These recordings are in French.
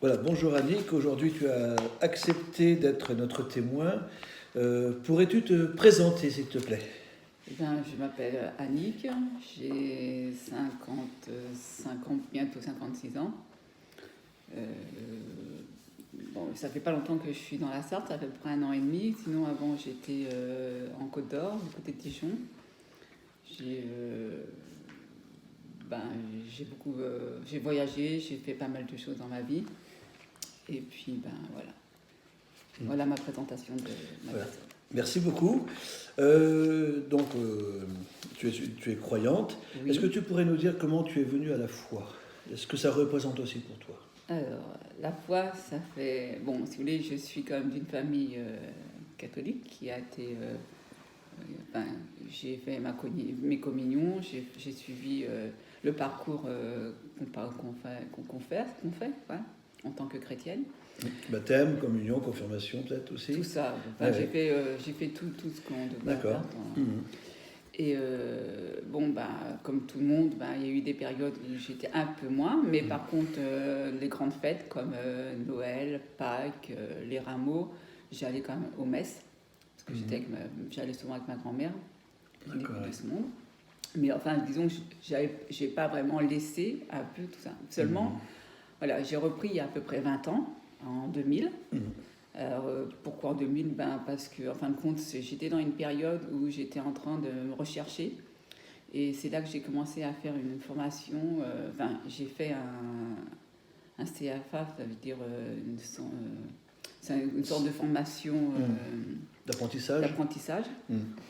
Voilà, bonjour Annick, aujourd'hui tu as accepté d'être notre témoin. Pourrais-tu te présenter s'il te plaît? Eh bien, je m'appelle Annick, j'ai 55 ans, bientôt 56 ans. Bon, ça fait pas longtemps que je suis dans la Sarthe, ça fait à peu près 1 an et demi. Sinon, avant, j'étais en Côte d'Or, du côté de Dijon. J'ai ben, j'ai voyagé, j'ai fait pas mal de choses dans ma vie. Et puis, ben voilà. Voilà ma présentation de ma personne. Merci beaucoup. Tu es croyante. Oui. Est-ce que tu pourrais nous dire comment tu es venue à la foi? Est-ce que ça représente aussi pour toi? Alors, la foi, ça fait... Bon, si vous voulez, je suis quand même d'une famille catholique qui a été... j'ai fait mes communions, j'ai suivi le parcours qu'on fait ouais, en tant que chrétienne. Baptême, communion, confirmation peut-être aussi? Tout ça. J'ai fait tout ce qu'on devait faire. Et comme tout le monde, il y a eu des périodes où j'étais un peu moins, mais par contre, les grandes fêtes comme Noël, Pâques, les rameaux, j'allais quand même aux messes, parce que j'allais souvent avec ma grand-mère, de ce monde. Mais enfin, disons que j'ai pas vraiment laissé un peu tout ça. Seulement, voilà, j'ai repris il y a à peu près 20 ans, en 2000. Alors, pourquoi en 2000 ? Parce que, en fin de compte, j'étais dans une période où j'étais en train de me rechercher. Et c'est là que j'ai commencé à faire une formation. J'ai fait un CFA, ça veut dire une sorte de formation d'apprentissage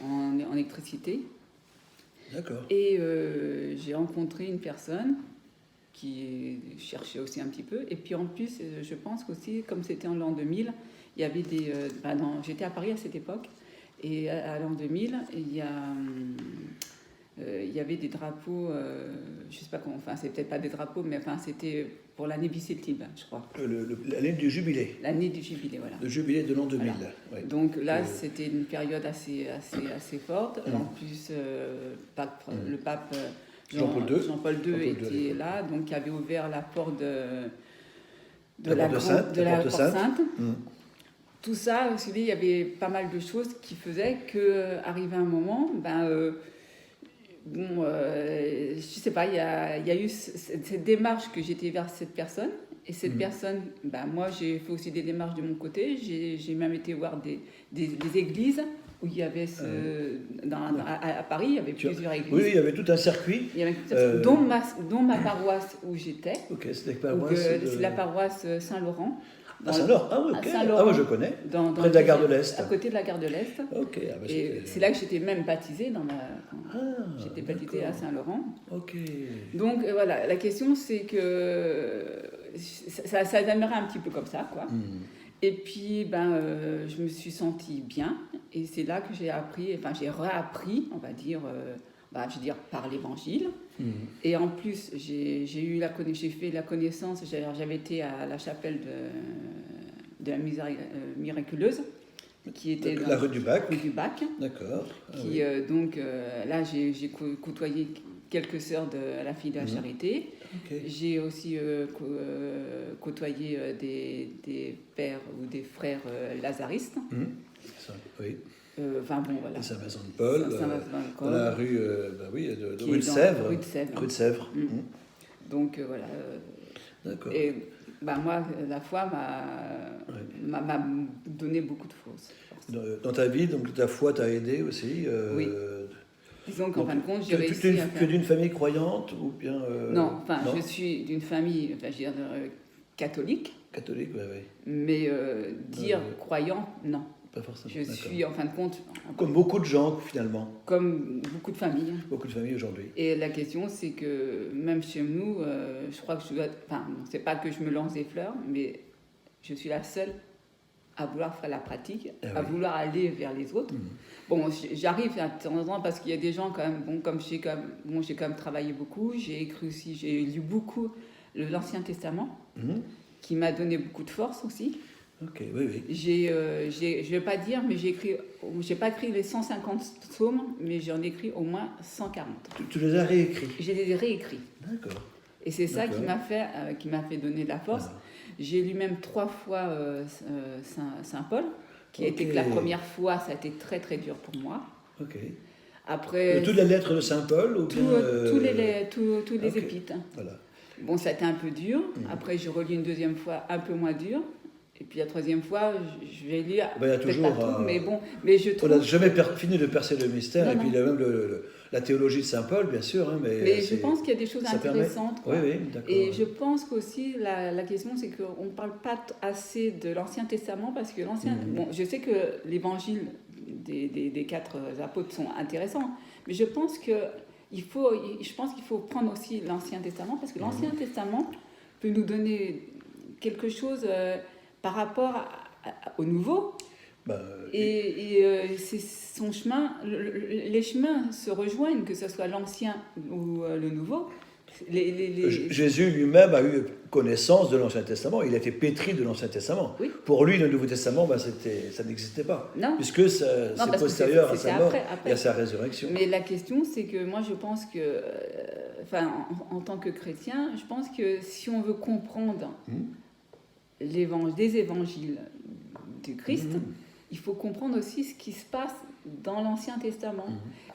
en électricité. D'accord. Et j'ai rencontré une personne qui cherchait aussi un petit peu. Et puis en plus, je pense qu'aussi, comme c'était en l'an 2000, il y avait des... j'étais à Paris à cette époque, et à l'an 2000, il y avait des drapeaux, je sais pas comment, enfin c'est peut-être pas des drapeaux, mais enfin c'était pour l'année bissextile, je crois. L'année du jubilé. L'année du jubilé, voilà. Le jubilé de l'an 2000. Voilà. Ouais. Donc là, c'était une période assez forte. En plus, le pape... Jean-Paul II était là, donc il avait ouvert la porte de la Porte Sainte. Tout ça, vous savez, il y avait pas mal de choses qui faisaient qu'arrivé un moment, je sais pas, il y a eu cette démarche que j'étais vers cette personne. Et cette personne, moi j'ai fait aussi des démarches de mon côté. J'ai même été voir des églises où il y avait à Paris, il y avait plusieurs églises. Oui, il y avait tout un circuit. Dont ma paroisse où j'étais. Ok, c'était c'est la paroisse Saint-Laurent. Saint-Laurent, ok. Saint-Laurent, je connais. Près de la gare de l'Est. À côté de la gare de l'Est. Ok. Et c'est là que j'étais même baptisée j'étais baptisée à Saint-Laurent. Ok. Donc voilà, la question c'est que ça demeurait un petit peu comme ça, quoi. Et puis, je me suis sentie bien. Et c'est là que j'ai réappris, on va dire, par l'évangile. Et en plus, j'ai fait la connaissance, j'avais été à la chapelle de la miraculeuse, qui était la rue du Bac. D'accord. Là, j'ai côtoyé quelques sœurs de la Fille de la Charité. Okay. J'ai aussi côtoyé des pères ou des frères lazaristes. Ça, oui. Voilà. Saint-Vincent-de-Paul, dans la rue, de rue de Sèvres. Rue de Sèvres. Donc voilà. D'accord. Et moi, la foi m'a donné beaucoup de force. Dans ta vie, donc ta foi t'a aidé aussi. Oui. Disons qu'en fin de compte, j'ai réussi à faire... Tu es d'une famille croyante ou bien non, je suis d'une famille, catholique. Catholique, oui. Mais croyant, non. Pas forcément. Je suis, en fin de compte... Comme beaucoup de gens, finalement. Comme beaucoup de familles. Beaucoup de familles aujourd'hui. Et la question, c'est que même chez nous, je crois que je dois... c'est pas que je me lance des fleurs, mais je suis la seule à vouloir faire la pratique, vouloir aller vers les autres. Bon, j'arrive de temps en temps parce qu'il y a des gens quand même, comme j'ai quand même travaillé beaucoup, j'ai écrit aussi, j'ai lu beaucoup l'Ancien Testament, qui m'a donné beaucoup de force aussi. Ok, oui. Je vais pas dire, mais j'ai pas écrit les 150 psaumes, mais j'en ai écrit au moins 140. Tu les as réécrits? Je les ai réécrits. D'accord. Et c'est ça qui m'a fait donner de la force. Voilà. J'ai lu même 3 fois Saint Paul, qui a été que la première fois, ça a été très très dur pour moi. Après, toute la lettre de Saint Paul ou bien, tous les épîtres. Voilà. Bon, ça a été un peu dur. Après, j'ai relu une deuxième fois, un peu moins dur. Et puis la troisième fois, je vais lire. Il y a toujours. Pas tout, mais bon, mais je trouve. On n'a jamais fini de percer le mystère. Non, et puis il y a même la théologie de Saint Paul, bien sûr. Hein, mais je pense qu'il y a des choses intéressantes. Oui, d'accord. Et je pense qu'aussi, la question, c'est qu'on ne parle pas assez de l'Ancien Testament, parce que bon, je sais que l'évangile des 4 apôtres sont intéressants, mais je pense qu'il faut prendre aussi l'Ancien Testament, parce que l'Ancien Testament peut nous donner quelque chose par rapport au Nouveau. C'est son chemin, les chemins se rejoignent, que ce soit l'Ancien ou le Nouveau. Jésus lui-même a eu connaissance de l'Ancien Testament, il a été pétri de l'Ancien Testament. Oui. Pour lui, le Nouveau Testament, ça n'existait pas, non. Puisque c'est postérieur à sa mort après. Et à sa résurrection. Mais la question, c'est que moi, je pense que, en tant que chrétien, je pense que si on veut comprendre des évangiles du Christ, il faut comprendre aussi ce qui se passe dans l'Ancien Testament.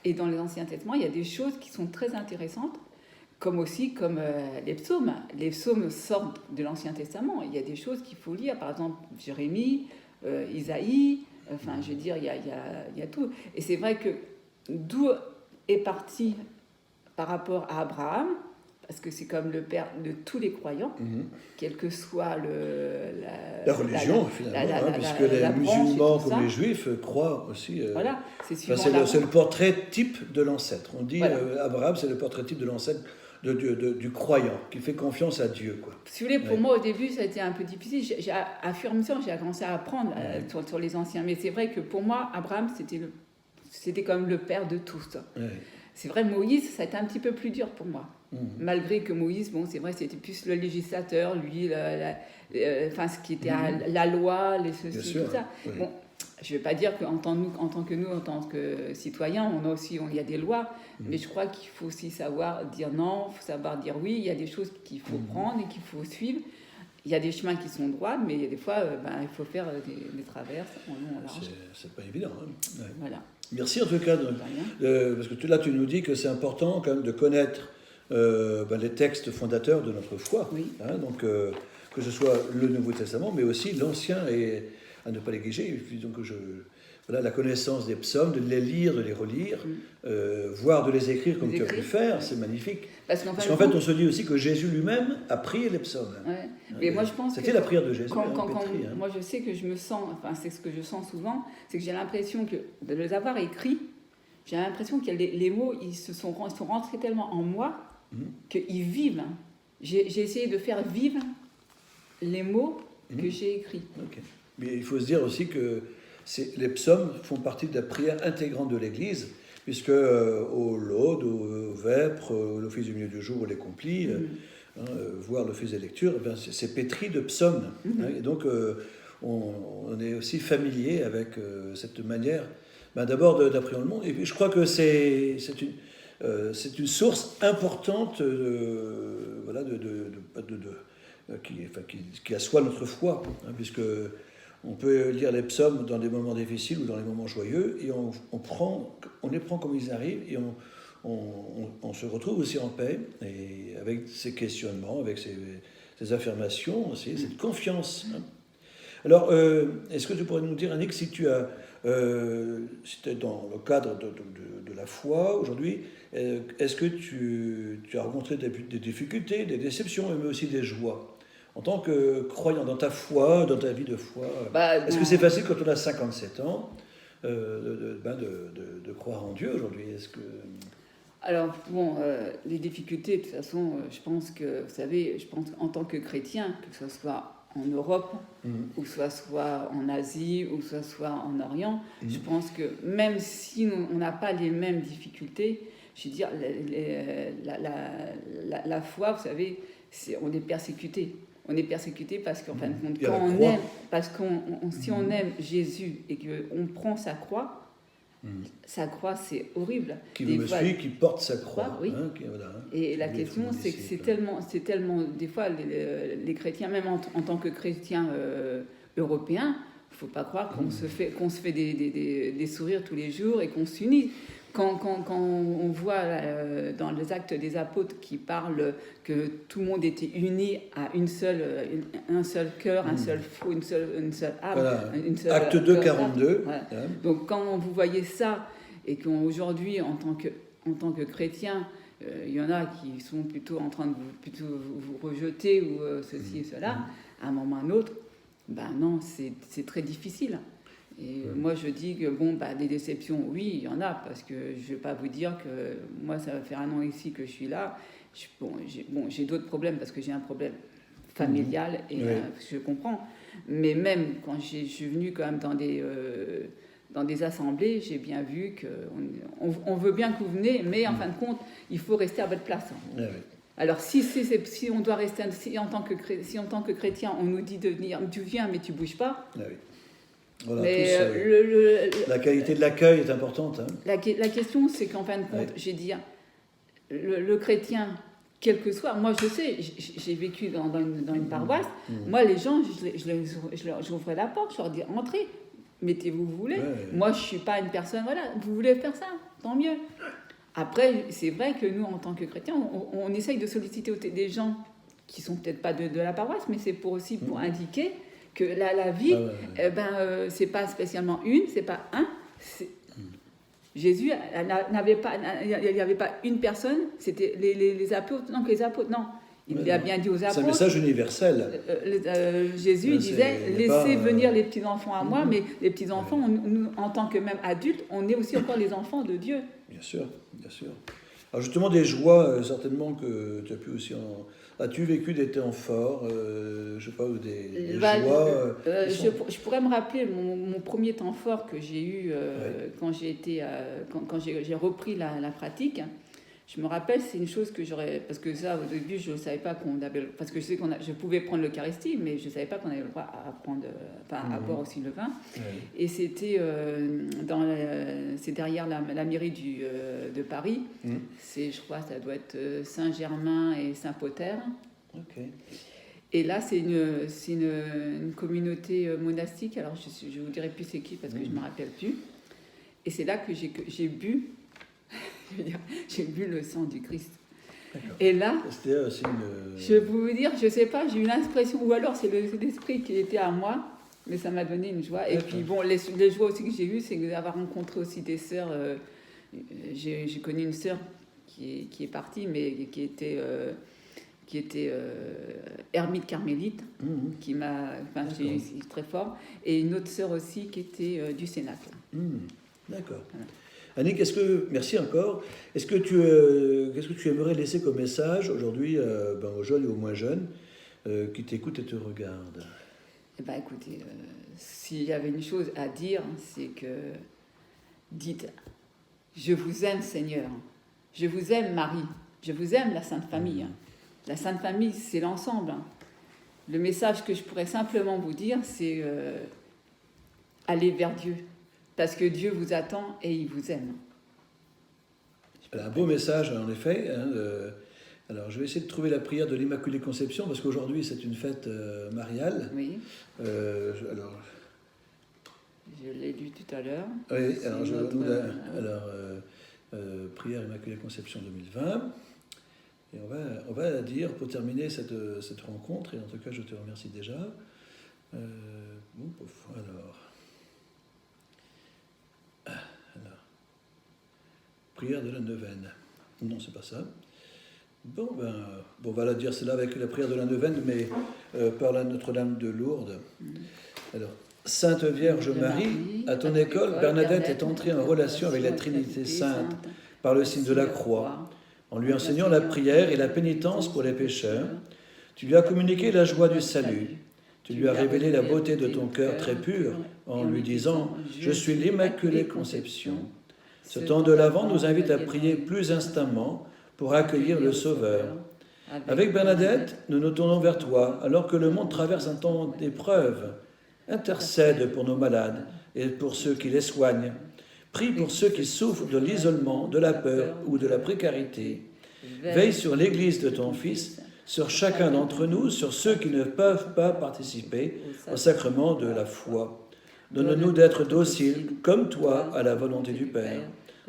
Et dans l'Ancien Testament, il y a des choses qui sont très intéressantes, comme les psaumes. Les psaumes sortent de l'Ancien Testament. Il y a des choses qu'il faut lire, par exemple Jérémie, Isaïe, je veux dire, il y a tout. Et c'est vrai que d'où est parti par rapport à Abraham, parce que c'est comme le père de tous les croyants, quelle que soit la religion, finalement, puisque les musulmans comme les juifs croient aussi. Voilà, c'est le portrait type de l'ancêtre. On dit Abraham, c'est le portrait type de l'ancêtre du croyant, qui fait confiance à Dieu. Quoi. Si vous voulez, pour moi, au début, ça a été un peu difficile. À fur et à mesure, j'ai commencé à apprendre sur les anciens. Mais c'est vrai que pour moi, Abraham, c'était comme le père de tous. C'est vrai, Moïse, ça a été un petit peu plus dur pour moi. Malgré que Moïse, bon, c'est vrai, c'était plus le législateur, lui, ce qui était la loi, tout ça. Oui. Bon, je ne veux pas dire qu'en tant que citoyens, il y a des lois, mais je crois qu'il faut aussi savoir dire non, il faut savoir dire oui, il y a des choses qu'il faut prendre et qu'il faut suivre. Il y a des chemins qui sont droits, mais il y a des fois, il faut faire des traverses en long, en large. C'est pas évident. Hein. Voilà. Merci en tout cas, parce que là tu nous dis que c'est important quand même de connaître les textes fondateurs de notre foi. Oui. Hein, donc que ce soit le Nouveau Testament, mais aussi l'Ancien, et à ne pas négliger. Donc la connaissance des psaumes, de les lire, de les relire, voire de les écrire comme tu as pu faire, c'est magnifique. Parce qu'en fait, on se dit aussi que Jésus lui-même a prié les psaumes. Ouais. Mais moi, je pense c'était la prière de Jésus. Moi, je sais que je me sens, c'est ce que je sens souvent, c'est que j'ai l'impression que de les avoir écrits, j'ai l'impression que les mots, ils sont rentrés tellement en moi qu'ils vivent. J'ai essayé de faire vivre les mots que j'ai écrits. Okay. Mais il faut se dire aussi que les psaumes font partie de la prière intégrante de l'Église, puisque au laude, au vêpres, l'office du milieu du jour, les complis, voire l'office des lectures, c'est pétri de psaumes. Et donc, on est aussi familier avec cette manière, d'abord d'appréhender le monde. Et puis, je crois que c'est une source importante qui assoit notre foi, puisque on peut lire les psaumes dans des moments difficiles ou dans les moments joyeux, et on les prend comme ils arrivent, et on se retrouve aussi en paix, et avec ces questionnements, avec ces affirmations, aussi, cette confiance. Alors, est-ce que tu pourrais nous dire, Annick, si tu as, si tu es dans le cadre de la foi aujourd'hui, est-ce que tu as rencontré des difficultés, des déceptions, mais aussi des joies en tant que croyant dans ta foi, dans ta vie de foi? Est-ce que c'est facile quand on a 57 ans de croire en Dieu aujourd'hui? Alors, les difficultés, de toute façon, je pense que, vous savez, en tant que chrétien, que ce soit en Europe, ou soit en Asie, ou soit en Orient, je pense que même si on n'a pas les mêmes difficultés, je veux dire, la foi, vous savez, on est persécuté. On est persécuté parce qu'en fin de compte, si on aime Jésus et qu'on prend sa croix, Sa croix, c'est horrible. Qui me suit, qui porte sa croix. Oui. Voilà. Et la question, c'est que c'est tellement, des fois, les chrétiens, même en tant que chrétiens européens, il ne faut pas croire qu'on se fait des sourires tous les jours et qu'on s'unit. Quand on voit dans les actes des apôtres qui parlent que tout le monde était uni à un seul cœur, un seul fou, une seule âme. Voilà. Une seule Acte 2, 42. Voilà. Donc quand vous voyez ça, et qu'aujourd'hui, en tant que chrétien, il y en a qui sont plutôt en train de vous rejeter ou ceci et cela, à un moment ou à un autre, ben non, c'est très difficile. Et moi, je dis que, des déceptions, oui, il y en a, parce que je ne vais pas vous dire que moi, ça va faire 1 an ici que je suis là. J'ai d'autres problèmes, parce que j'ai un problème familial, et je comprends. Mais même quand je suis venue quand même dans des assemblées, j'ai bien vu qu'on veut bien que vous venez, mais en fin de compte, il faut rester à votre place. Alors, si on doit rester, si en tant que chrétien, on nous dit de venir, tu viens, mais tu ne bouges pas... Voilà, la qualité de l'accueil est importante. La question, c'est qu'en fin de compte, j'ai dit, le chrétien, quel que soit, moi je sais, j'ai vécu dans une paroisse, moi les gens, je ouvrais la porte, je leur dis, entrez, mettez-vous où vous voulez. Moi je ne suis pas une personne, voilà, vous voulez faire ça, tant mieux. Après, c'est vrai que nous, en tant que chrétiens, on essaye de solliciter des gens qui ne sont peut-être pas de la paroisse, mais c'est aussi pour indiquer que la vie, c'est pas spécialement c'est pas un. Jésus n'avait pas, il n'y avait pas une personne, c'était les apôtres, non, que les apôtres, non. Il a bien dit aux apôtres. C'est un message universel. Jésus disait, laissez venir les petits-enfants à moi, mais les petits-enfants, nous, en tant que même adultes, on est aussi encore les enfants de Dieu. Bien sûr, bien sûr. Alors justement, des joies, certainement que tu as pu aussi en... As-tu vécu des temps forts, je sais pas, ou des joies je pourrais me rappeler mon premier temps fort que j'ai eu quand j'ai repris la pratique. Je me rappelle, c'est une chose que j'aurais... Parce que ça, au début, je ne savais pas qu'on avait... Parce que je sais je pouvais prendre l'Eucharistie, mais je ne savais pas qu'on avait le droit à prendre... à boire aussi le vin. Et c'était c'est derrière la mairie de Paris. Je crois, ça doit être Saint-Germain et Saint-Potaire. Et là, c'est une communauté monastique. Alors, je vous dirai plus c'est qui, parce que je ne me rappelle plus. Et c'est là que j'ai bu... j'ai bu le sang du Christ. Et là, je vais vous dire, je ne sais pas, j'ai eu l'impression, ou alors c'est l'esprit qui était à moi, mais ça m'a donné une joie. Et puis bon, les joies aussi que j'ai eues, c'est d'avoir rencontré aussi des sœurs. J'ai connu une sœur qui est partie, mais qui était ermite carmélite, qui m'a... c'est très fort. Et une autre sœur aussi qui était du Cénacle. D'accord. Voilà. Annick, merci encore. Qu'est-ce que tu aimerais laisser comme message aujourd'hui aux jeunes et aux moins jeunes qui t'écoutent et te regardent? Écoutez, s'il y avait une chose à dire, c'est que dites, je vous aime Seigneur, je vous aime Marie, je vous aime la Sainte Famille. La Sainte Famille, c'est l'ensemble. Le message que je pourrais simplement vous dire, c'est aller vers Dieu. Parce que Dieu vous attend et il vous aime. Un beau message, en effet. Alors, je vais essayer de trouver la prière de l'Immaculée Conception, parce qu'aujourd'hui, c'est une fête mariale. Oui. Alors, je l'ai lu tout à l'heure. Oui, prière Immaculée Conception 2020. Et on va la dire pour terminer cette rencontre. Et en tout cas, je te remercie déjà. Prière de la neuvaine. Non, c'est pas ça. On va la dire celle-là avec la prière de la neuvaine, mais par la Notre-Dame de Lourdes. Alors, Sainte Vierge Marie, à ton école, Bernadette est entrée en relation avec la Trinité Sainte par le signe de la croix, en lui enseignant la prière et la pénitence pour les pécheurs. Tu lui as communiqué la joie du salut. Tu lui as révélé la beauté de ton cœur très pur en lui disant « Je suis l'Immaculée Conception ». Ce temps de l'Avent nous invite à prier plus instamment pour accueillir le Sauveur. Avec Bernadette, nous nous tournons vers toi alors que le monde traverse un temps d'épreuve. Intercède pour nos malades et pour ceux qui les soignent. Prie pour ceux qui souffrent de l'isolement, de la peur ou de la précarité. Veille sur l'Église de ton Fils, sur chacun d'entre nous, sur ceux qui ne peuvent pas participer au sacrement de la foi. Donne-nous d'être dociles, comme toi, à la volonté du Père.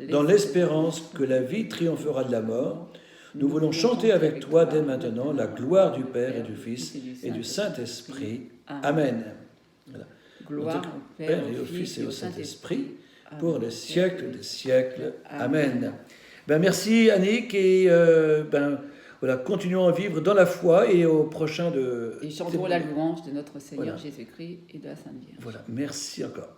Dans l'espérance que la vie triomphera de la mort, nous voulons chanter avec toi dès maintenant la gloire du Père et du Fils et du Saint-Esprit. Amen. Voilà. Gloire au Père et au Fils et au Saint-Esprit, pour les siècles des siècles. Amen. Merci Annick, et voilà, continuons à vivre dans la foi et au prochain de... Et chantons la louange de notre Seigneur Jésus-Christ et de la Sainte Vierge. Voilà, merci encore.